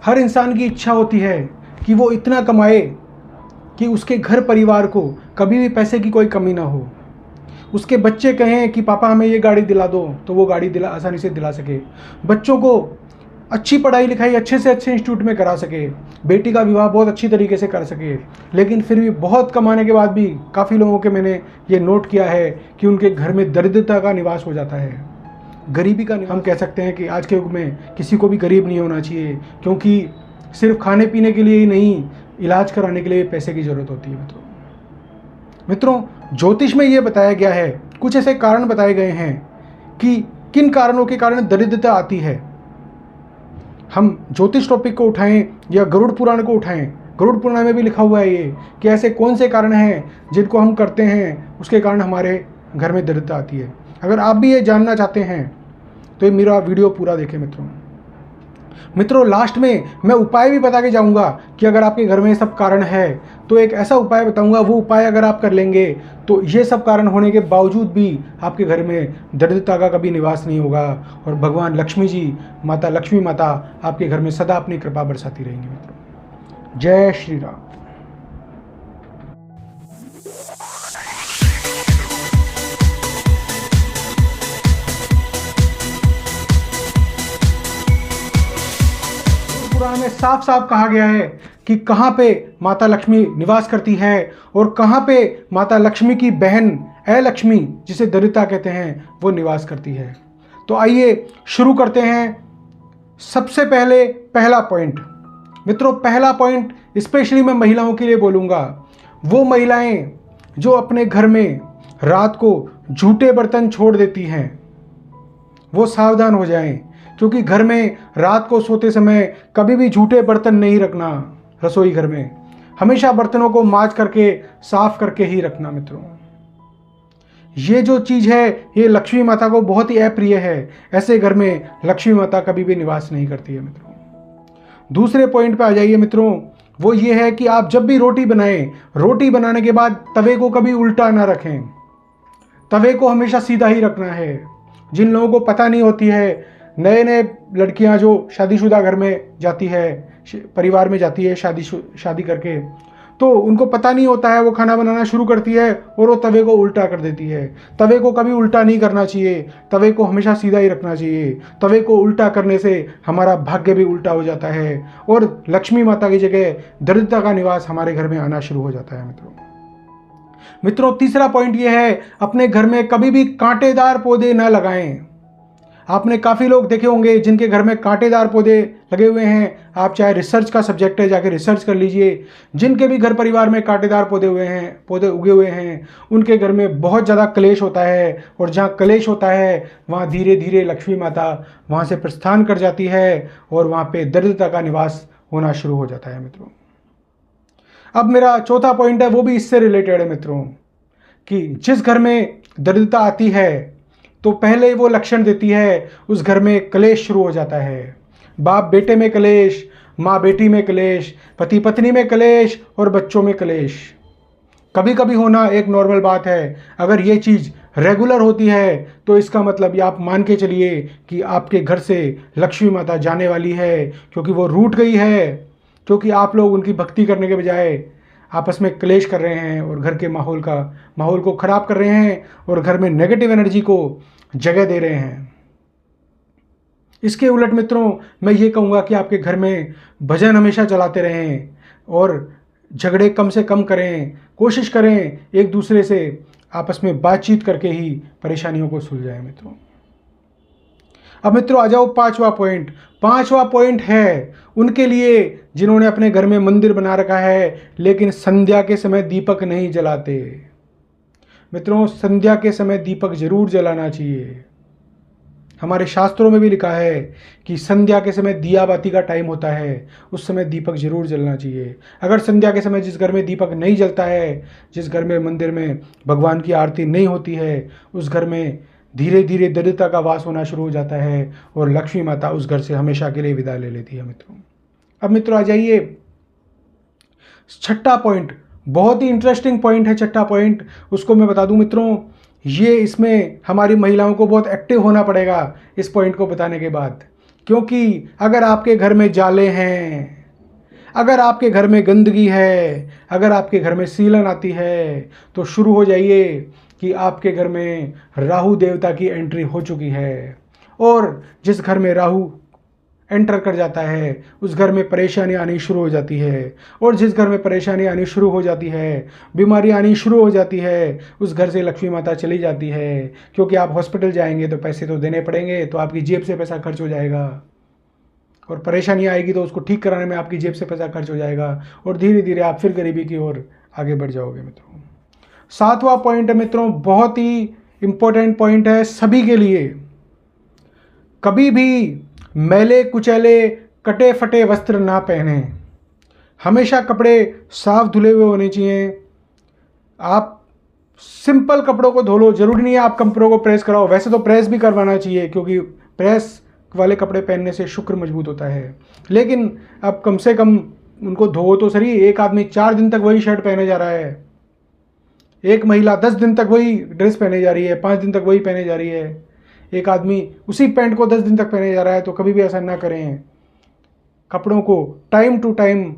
हर इंसान की इच्छा होती है कि वो इतना कमाए कि उसके घर परिवार को कभी भी पैसे की कोई कमी ना हो। उसके बच्चे कहें कि पापा हमें ये गाड़ी दिला दो, तो वो गाड़ी आसानी से दिला सके। बच्चों को अच्छी पढ़ाई लिखाई अच्छे से अच्छे इंस्टीट्यूट में करा सके। बेटी का विवाह बहुत अच्छी तरीके से कर सके। लेकिन फिर भी बहुत कमाने के बाद भी काफ़ी लोगों के मैंने ये नोट किया है कि उनके घर में दरिद्रता का निवास हो जाता है, गरीबी का। हम कह सकते हैं कि आज के युग में किसी को भी गरीब नहीं होना चाहिए, क्योंकि सिर्फ खाने पीने के लिए ही नहीं, इलाज कराने के लिए पैसे की ज़रूरत होती है। मित्रों, ज्योतिष में ये बताया गया है, कुछ ऐसे कारण बताए गए हैं कि किन कारणों के कारण दरिद्रता आती है। हम ज्योतिष टॉपिक को उठाएं या गरुड़ पुराण को उठाएं, गरुड़ पुराण में भी लिखा हुआ है ये कि ऐसे कौन से कारण हैं जिनको हम करते हैं उसके कारण हमारे घर में दरिद्रता आती है। अगर आप भी ये जानना चाहते हैं तो ये मेरा वीडियो पूरा देखें। मित्रों, लास्ट में मैं उपाय भी बता के जाऊंगा कि अगर आपके घर में ये सब कारण है तो एक ऐसा उपाय बताऊंगा, वो उपाय अगर आप कर लेंगे तो ये सब कारण होने के बावजूद भी आपके घर में दरिद्रता का कभी निवास नहीं होगा और भगवान लक्ष्मी जी, माता लक्ष्मी माता आपके घर में सदा अपनी कृपा बरसाती रहेंगी। मित्रों, जय श्री राम। पुराण में साफ साफ कहा गया है कि कहाँ पे माता लक्ष्मी निवास करती है और कहाँ पे माता लक्ष्मी की बहन अलक्ष्मी, जिसे दरिद्रता कहते हैं, वो निवास करती है। तो आइए शुरू करते हैं। सबसे पहले पहला पॉइंट। मित्रों, पहला पॉइंट स्पेशली मैं महिलाओं के लिए बोलूँगा। वो महिलाएं जो अपने घर में रात को झूठे बर्तन छोड़ देती हैं, वो सावधान हो जाएं, क्योंकि घर में रात को सोते समय कभी भी झूठे बर्तन नहीं रखना। रसोई घर में हमेशा बर्तनों को मांज करके साफ करके ही रखना। मित्रों, ये जो चीज़ है ये लक्ष्मी माता को बहुत ही अप्रिय है। ऐसे घर में लक्ष्मी माता कभी भी निवास नहीं करती है। मित्रों, दूसरे पॉइंट पे आ जाइए। मित्रों, वो ये है कि आप जब भी रोटी बनाएं, रोटी बनाने के बाद तवे को कभी उल्टा ना रखें। तवे को हमेशा सीधा ही रखना है। जिन लोगों को पता नहीं होती है, नए नए लड़कियां जो शादीशुदा घर में जाती है, परिवार में जाती है शादी करके, तो उनको पता नहीं होता है, वो खाना बनाना शुरू करती है और वो तवे को उल्टा कर देती है। तवे को कभी उल्टा नहीं करना चाहिए, तवे को हमेशा सीधा ही रखना चाहिए। तवे को उल्टा करने से हमारा भाग्य भी उल्टा हो जाता है और लक्ष्मी माता की जगह दरिद्रता का निवास हमारे घर में आना शुरू हो जाता है। मित्रों, तीसरा पॉइंट ये है, अपने घर में कभी भी कांटेदार पौधे न लगाएं। आपने काफ़ी लोग देखे होंगे जिनके घर में कांटेदार पौधे लगे हुए हैं। आप चाहे रिसर्च का सब्जेक्ट है, जाके रिसर्च कर लीजिए। जिनके भी घर परिवार में कांटेदार पौधे उगे हुए हैं, उनके घर में बहुत ज़्यादा क्लेश होता है। और जहाँ क्लेश होता है वहाँ धीरे धीरे लक्ष्मी माता वहाँ से प्रस्थान कर जाती है और वहाँ पे दरिद्रता का निवास होना शुरू हो जाता है। मित्रों, अब मेरा चौथा पॉइंट है, वो भी इससे रिलेटेड है। मित्रों, कि जिस घर में दरिद्रता आती है तो पहले वो लक्षण देती है, उस घर में क्लेश शुरू हो जाता है। बाप बेटे में क्लेश, माँ बेटी में क्लेश, पति पत्नी में क्लेश और बच्चों में क्लेश। कभी कभी होना एक नॉर्मल बात है। अगर ये चीज़ रेगुलर होती है तो इसका मतलब ये आप मान के चलिए कि आपके घर से लक्ष्मी माता जाने वाली है, क्योंकि वो रूठ गई है, क्योंकि आप लोग उनकी भक्ति करने के बजाय आपस में क्लेश कर रहे हैं और घर के माहौल को ख़राब कर रहे हैं और घर में नेगेटिव एनर्जी को जगह दे रहे हैं। इसके उलट मित्रों, मैं ये कहूँगा कि आपके घर में भजन हमेशा चलाते रहें और झगड़े कम से कम करें। कोशिश करें एक दूसरे से आपस में बातचीत करके ही परेशानियों को सुलझाएं। मित्रों, अब मित्रों आ जाओ पांचवा पॉइंट। पांचवा पॉइंट है उनके लिए जिन्होंने अपने घर में मंदिर बना रखा है लेकिन संध्या के समय दीपक नहीं जलाते। मित्रों, संध्या के समय दीपक जरूर जलाना चाहिए। हमारे शास्त्रों में भी लिखा है कि संध्या के समय दिया बाती का टाइम होता है, उस समय दीपक जरूर जलना चाहिए। अगर संध्या के समय जिस घर में दीपक नहीं जलता है, जिस घर में मंदिर में भगवान की आरती नहीं होती है, उस घर में धीरे धीरे दरिद्रता का वास होना शुरू हो जाता है और लक्ष्मी माता उस घर से हमेशा के लिए विदा ले लेती है। मित्रों, अब मित्रों आ जाइए छठा पॉइंट। बहुत ही इंटरेस्टिंग पॉइंट है छठा पॉइंट, उसको मैं बता दूं मित्रों। ये इसमें हमारी महिलाओं को बहुत एक्टिव होना पड़ेगा इस पॉइंट को बताने के बाद। क्योंकि अगर आपके घर में जाले हैं, अगर आपके घर में गंदगी है, अगर आपके घर में सीलन आती है, तो शुरू हो जाइए कि आपके घर में राहु देवता की एंट्री हो चुकी है। और जिस घर में राहु एंटर कर जाता है उस घर में परेशानी आनी शुरू हो जाती है, और जिस घर में परेशानी आनी शुरू हो जाती है, बीमारी आनी शुरू हो जाती है, उस घर से लक्ष्मी माता चली जाती है। क्योंकि आप हॉस्पिटल जाएंगे तो पैसे तो देने पड़ेंगे, तो आपकी जेब से पैसा खर्च हो जाएगा, और परेशानी आएगी तो उसको ठीक कराने में आपकी जेब से पैसा खर्च हो जाएगा, और धीरे धीरे आप फिर गरीबी की ओर आगे बढ़ जाओगे मित्रों। 7वां पॉइंट है मित्रों, बहुत ही इंपॉर्टेंट पॉइंट है सभी के लिए। कभी भी मैले कुचैले कटे फटे वस्त्र ना पहने, हमेशा कपड़े साफ धुले हुए होने चाहिए। आप सिंपल कपड़ों को धो लो, जरूरी नहीं है आप कपड़ों को प्रेस कराओ, वैसे तो प्रेस भी करवाना चाहिए क्योंकि प्रेस वाले कपड़े पहनने से शुक्र मजबूत होता है, लेकिन अब कम से कम उनको धो तो सही। एक आदमी 4 दिन तक वही शर्ट पहने जा रहा है, एक महिला 10 दिन तक वही ड्रेस पहने जा रही है, 5 दिन तक वही पहने जा रही है, एक आदमी उसी पैंट को 10 दिन तक पहने जा रहा है। तो कभी भी ऐसा ना करें, कपड़ों को time to time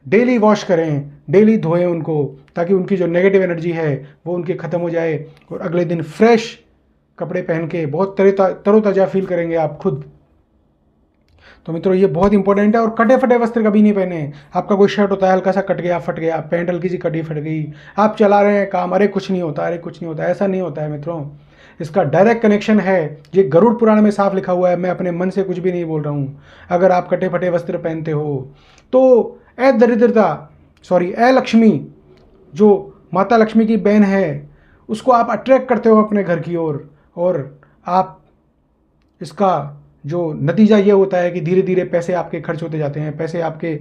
daily wash करें, डेली धोएं उनको, ताकि उनकी जो नेगेटिव एनर्जी है वो उनकी ख़त्म हो जाए, और अगले दिन फ्रेश कपड़े पहन के बहुत तरोताज़ा फील करेंगे आप खुद। तो मित्रों ये बहुत इंपॉर्टेंट है। और कटे फटे वस्त्र कभी नहीं पहने। आपका कोई शर्ट होता है हल्का सा कट गया, फट गया, पैंट हल्की सी कटी फट गई, आप चला रहे हैं काम, अरे कुछ नहीं होता, अरे कुछ नहीं होता, ऐसा नहीं होता है मित्रों। इसका डायरेक्ट कनेक्शन है, ये गरुड़ पुराण में साफ लिखा हुआ है, मैं अपने मन से कुछ भी नहीं बोल रहा हूँ। अगर आप कटे फटे वस्त्र पहनते हो तो ए लक्ष्मी, जो माता लक्ष्मी की बहन है, उसको आप अट्रैक्ट करते हो अपने घर की ओर, और आप इसका जो नतीजा ये होता है कि धीरे धीरे पैसे आपके खर्च होते जाते हैं, पैसे आपके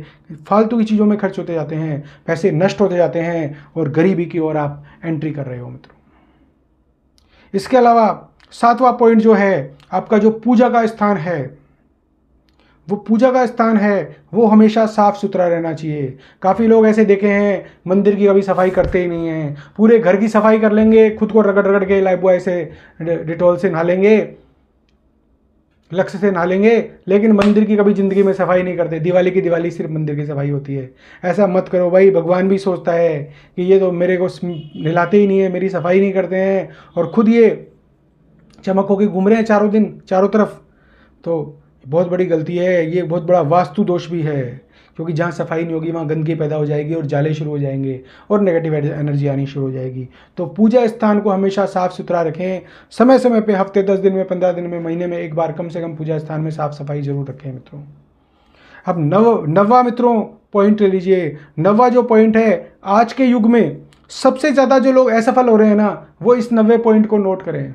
फालतू की चीज़ों में खर्च होते जाते हैं, पैसे नष्ट होते जाते हैं, और गरीबी की ओर आप एंट्री कर रहे हो मित्रों। इसके अलावा 7वां पॉइंट जो है, आपका जो पूजा का स्थान है, वो पूजा का स्थान है वो हमेशा साफ सुथरा रहना चाहिए। काफ़ी लोग ऐसे देखे हैं मंदिर की कभी सफाई करते ही नहीं हैं, पूरे घर की सफाई कर लेंगे, खुद को रगड़ रगड़ के लाइफबॉय से डिटॉल से नहा लेंगे, लक्ष्य से नहा लेंगे, लेकिन मंदिर की कभी ज़िंदगी में सफाई नहीं करते। दिवाली की दिवाली सिर्फ मंदिर की सफाई होती है। ऐसा मत करो भाई, भगवान भी सोचता है कि ये तो मेरे को नहलाते ही नहीं है, मेरी सफाई नहीं करते हैं, और खुद ये चमक होके घूम रहे हैं चारों दिन चारों तरफ। तो बहुत बड़ी गलती है, ये बहुत बड़ा वास्तु दोष भी है, क्योंकि जहाँ सफाई नहीं होगी वहाँ गंदगी पैदा हो जाएगी, और जाले शुरू हो जाएंगे, और नेगेटिव एनर्जी आनी शुरू हो जाएगी। तो पूजा स्थान को हमेशा साफ सुथरा रखें, समय समय पे, हफ्ते 10 दिन में, 15 दिन में, महीने में एक बार कम से कम पूजा स्थान में साफ सफाई जरूर रखें मित्रों। अब नौवां मित्रों पॉइंट ले लीजिए। 9वां जो पॉइंट है, आज के युग में सबसे ज़्यादा जो लोग असफल हो रहे हैं ना, वो इस 9वें पॉइंट को नोट करें।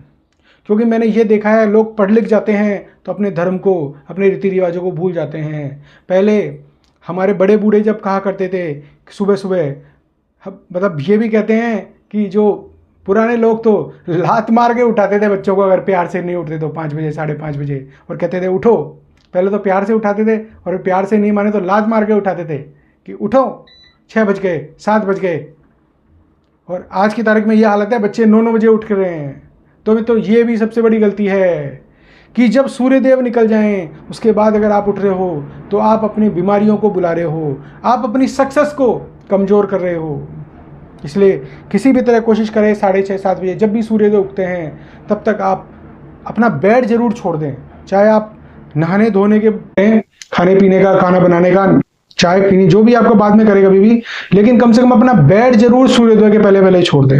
क्योंकि मैंने ये देखा है, लोग पढ़ लिख जाते हैं तो अपने धर्म को, अपने रीति रिवाजों को भूल जाते हैं। पहले हमारे बड़े बूढ़े जब कहा करते थे सुबह सुबह, मतलब ये भी कहते हैं कि जो पुराने लोग तो लात मार के उठाते थे बच्चों को, अगर प्यार से नहीं उठते तो 5 बजे 5:30 बजे, और कहते थे उठो। पहले तो प्यार से उठाते थे, और प्यार से नहीं माने तो लात मार के उठाते थे कि उठो, 6 बज गए, 7 बज गए। और आज की तारीख में ये हालत है, बच्चे 9 बजे उठ रहे हैं। तो मित्रों ये भी सबसे बड़ी गलती है कि जब सूर्य देव निकल जाएं उसके बाद अगर आप उठ रहे हो तो आप अपनी बीमारियों को बुला रहे हो, आप अपनी सक्सेस को कमज़ोर कर रहे हो। इसलिए किसी भी तरह कोशिश करें 6:30 7 बजे जब भी सूर्य देव उगते हैं तब तक आप अपना बेड जरूर छोड़ दें। चाहे आप नहाने धोने के, खाने पीने का, खाना बनाने का, चाय पीनी, जो भी आपको बाद में करे कभी भी, लेकिन कम से कम अपना बेड जरूर सूर्योदय के पहले पहले छोड़ दें।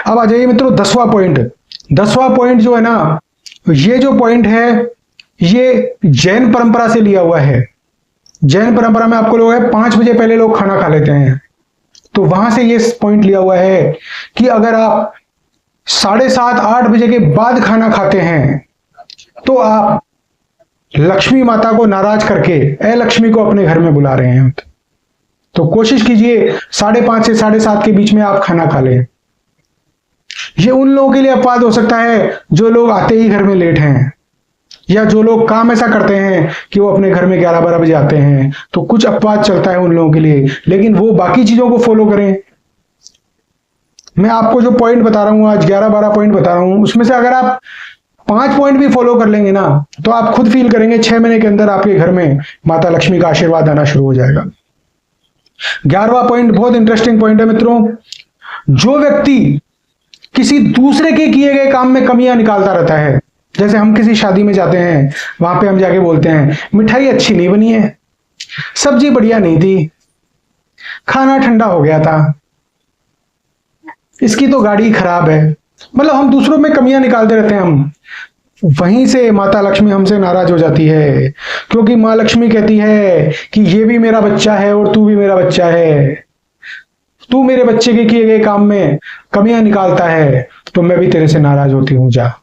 अब आ जाइए मित्रों 10वां पॉइंट। 10वां पॉइंट जो है ना, ये जो पॉइंट है ये जैन परंपरा से लिया हुआ है। जैन परंपरा में आपको लोग है 5 बजे पहले लोग खाना खा लेते हैं, तो वहां से ये पॉइंट लिया हुआ है कि अगर आप 7:30 8 बजे के बाद खाना खाते हैं तो आप लक्ष्मी माता को नाराज करके लक्ष्मी को अपने घर में बुला रहे हैं। तो कोशिश कीजिए 5:30 से 7:30 के बीच में आप खाना खा लें। ये उन लोगों के लिए अपवाद हो सकता है जो लोग आते ही घर में लेट हैं, या जो लोग काम ऐसा करते हैं कि वो अपने घर में 11-12 बजे आते हैं, तो कुछ अपवाद चलता है उन लोगों के लिए, लेकिन वो बाकी चीजों को फॉलो करें। मैं आपको जो पॉइंट बता रहा हूं आज, 11-12 पॉइंट बता रहा हूं, उसमें से अगर आप 5 पॉइंट भी फॉलो कर लेंगे ना, तो आप खुद फील करेंगे 6 महीने के अंदर आपके घर में माता लक्ष्मी का आशीर्वाद आना शुरू हो जाएगा। 11वां पॉइंट बहुत इंटरेस्टिंग पॉइंट है मित्रों। जो व्यक्ति किसी दूसरे के किए गए काम में कमियां निकालता रहता है, जैसे हम किसी शादी में जाते हैं, वहां पे हम जाके बोलते हैं मिठाई अच्छी नहीं बनी है, सब्जी बढ़िया नहीं थी, खाना ठंडा हो गया था, इसकी तो गाड़ी खराब है, मतलब हम दूसरों में कमियां निकालते रहते हैं हम। वहीं से माता लक्ष्मी हमसे नाराज हो जाती है, क्योंकि माँ लक्ष्मी कहती है कि ये भी मेरा बच्चा है और तू भी मेरा बच्चा है, तू मेरे बच्चे के किए गए काम में कमियां निकालता है तो मैं भी तेरे से नाराज होती हूं, जा।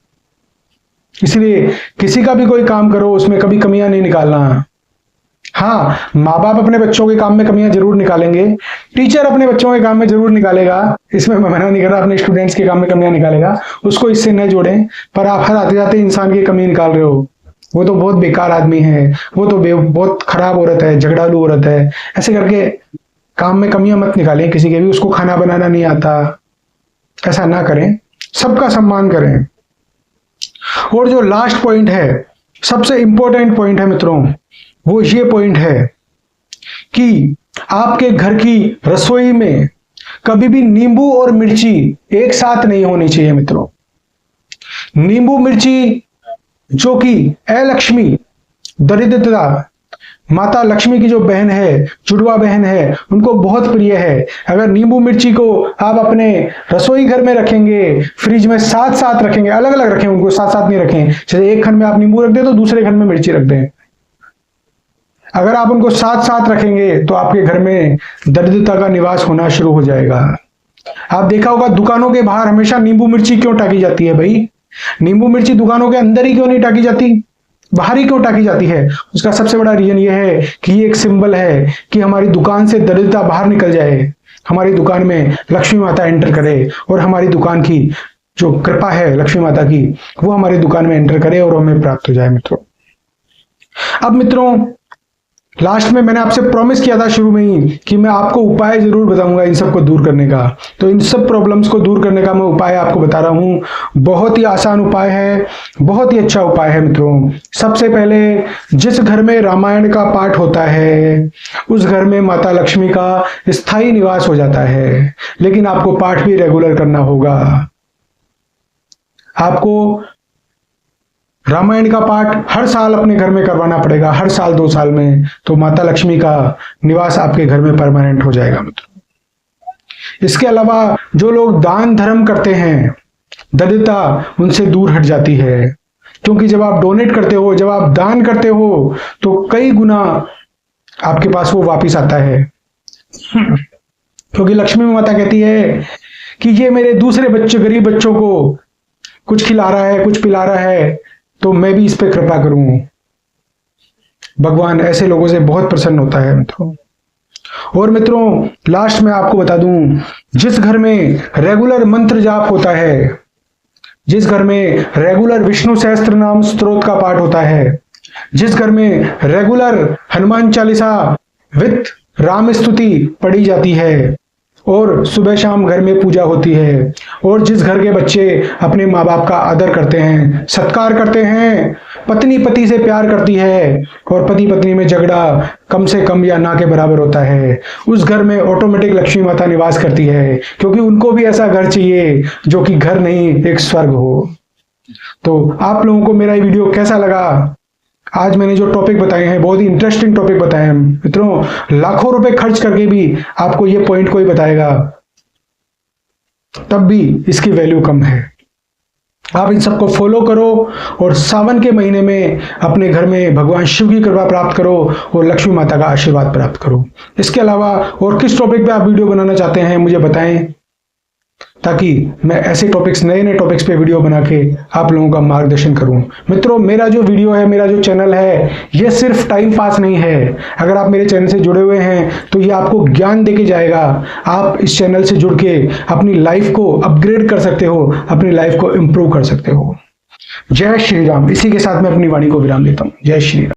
इसलिए किसी का भी कोई काम करो उसमें कभी कमियां नहीं निकालना। हाँ, माँ बाप अपने बच्चों के काम में कमियां जरूर निकालेंगे, टीचर अपने बच्चों के काम में जरूर निकालेगा, इसमें मैं मना नहीं कर रहा, अपने स्टूडेंट्स के काम में कमियां निकालेगा, उसको इससे न जोड़ें। पर आप हर आते जाते इंसान की कमी निकाल रहे हो, वो तो बहुत बेकार आदमी है, वो तो बहुत खराब औरत है, झगड़ालू औरत है, ऐसे करके काम में कमियां मत निकालें किसी के भी। उसको खाना बनाना नहीं आता, ऐसा ना करें, सबका सम्मान करें। और जो लास्ट पॉइंट है, सबसे इंपॉर्टेंट पॉइंट है मित्रों, वो ये पॉइंट है कि आपके घर की रसोई में कभी भी नींबू और मिर्ची एक साथ नहीं होनी चाहिए मित्रों। नींबू मिर्ची जो कि अलक्ष्मी, दरिद्रता, माता लक्ष्मी की जो बहन है, जुड़वा बहन है, उनको बहुत प्रिय है। अगर नींबू मिर्ची को आप अपने रसोई घर में रखेंगे, फ्रिज में साथ साथ रखेंगे, अलग अलग रखें, उनको साथ साथ नहीं रखें, जैसे एक खंड में आप नींबू रख दें तो दूसरे खंड में मिर्ची रख दें। अगर आप उनको साथ साथ रखेंगे तो आपके घर में दरिद्रता का निवास होना शुरू हो जाएगा। आप देखा होगा दुकानों के बाहर हमेशा नींबू मिर्ची क्यों टाकी जाती है भाई? नींबू मिर्ची दुकानों के अंदर ही क्यों नहीं टाकी जाती, बाहर ही क्यों टाकी जाती है? उसका सबसे बड़ा रीजन यह है कि ये एक सिंबल है कि हमारी दुकान से दरिद्रता बाहर निकल जाए, हमारी दुकान में लक्ष्मी माता एंटर करे और हमारी दुकान की जो कृपा है लक्ष्मी माता की, वो हमारी दुकान में एंटर करे और हमें प्राप्त हो जाए मित्रों। अब मित्रों, लास्ट में मैंने आपसे प्रॉमिस किया था शुरू में ही कि मैं आपको उपाय जरूर बताऊंगा इन सब को दूर करने का। तो इन सब प्रॉब्लम्स को दूर करने का मैं उपाय आपको बता रहा हूं। बहुत ही आसान उपाय है, बहुत ही अच्छा उपाय है मित्रों। सबसे पहले, जिस घर में रामायण का पाठ होता है उस घर में माता लक्ष्मी का स्थायी निवास हो जाता है। लेकिन आपको पाठ भी रेगुलर करना होगा। आपको रामायण का पाठ हर साल अपने घर में करवाना पड़ेगा, हर साल 2 साल में, तो माता लक्ष्मी का निवास आपके घर में परमानेंट हो जाएगा मित्रों। इसके अलावा जो लोग दान धर्म करते हैं, दरिद्रता उनसे दूर हट जाती है, क्योंकि जब आप डोनेट करते हो, जब आप दान करते हो तो कई गुना आपके पास वो वापिस आता है। क्योंकि लक्ष्मी माता कहती है कि ये मेरे दूसरे बच्चे, गरीब बच्चों को कुछ खिला रहा है, कुछ पिला रहा है, तो मैं भी इस पे कृपा करूं। भगवान ऐसे लोगों से बहुत प्रसन्न होता है मित्रों। और मित्रों, लास्ट में आपको बता दूं, जिस घर में रेगुलर मंत्र जाप होता है, जिस घर में रेगुलर विष्णु सहस्त्र नाम स्तोत्र का पाठ होता है, जिस घर में रेगुलर हनुमान चालीसा विद राम स्तुति पढ़ी जाती है और सुबह शाम घर में पूजा होती है, और जिस घर के बच्चे अपने माँ बाप का आदर करते हैं, सत्कार करते हैं, पत्नी पति से प्यार करती है और पति पत्नी में झगड़ा कम से कम या ना के बराबर होता है, उस घर में ऑटोमेटिक लक्ष्मी माता निवास करती है। क्योंकि उनको भी ऐसा घर चाहिए जो कि घर नहीं, एक स्वर्ग हो। तो आप लोगों को मेरा ये वीडियो कैसा लगा? आज मैंने जो टॉपिक बताए हैं, बहुत ही इंटरेस्टिंग टॉपिक बताए हैं मित्रों। लाखों रुपए खर्च करके भी आपको ये पॉइंट कोई बताएगा तब भी इसकी वैल्यू कम है। आप इन सबको फॉलो करो और सावन के महीने में अपने घर में भगवान शिव की कृपा प्राप्त करो और लक्ष्मी माता का आशीर्वाद प्राप्त करो। इसके अलावा और किस टॉपिक पे आप वीडियो बनाना चाहते हैं मुझे बताएं, ताकि मैं ऐसे टॉपिक्स, नए नए टॉपिक्स पे वीडियो बना के आप लोगों का मार्गदर्शन करूं। मित्रों, मेरा जो वीडियो है, मेरा जो चैनल है, ये सिर्फ टाइम पास नहीं है। अगर आप मेरे चैनल से जुड़े हुए हैं तो ये आपको ज्ञान देके जाएगा। आप इस चैनल से जुड़ के अपनी लाइफ को अपग्रेड कर सकते हो, अपनी लाइफ को इंप्रूव कर सकते हो। जय श्री राम। इसी के साथ मैं अपनी वाणी को विराम देता हूँ। जय श्री राम।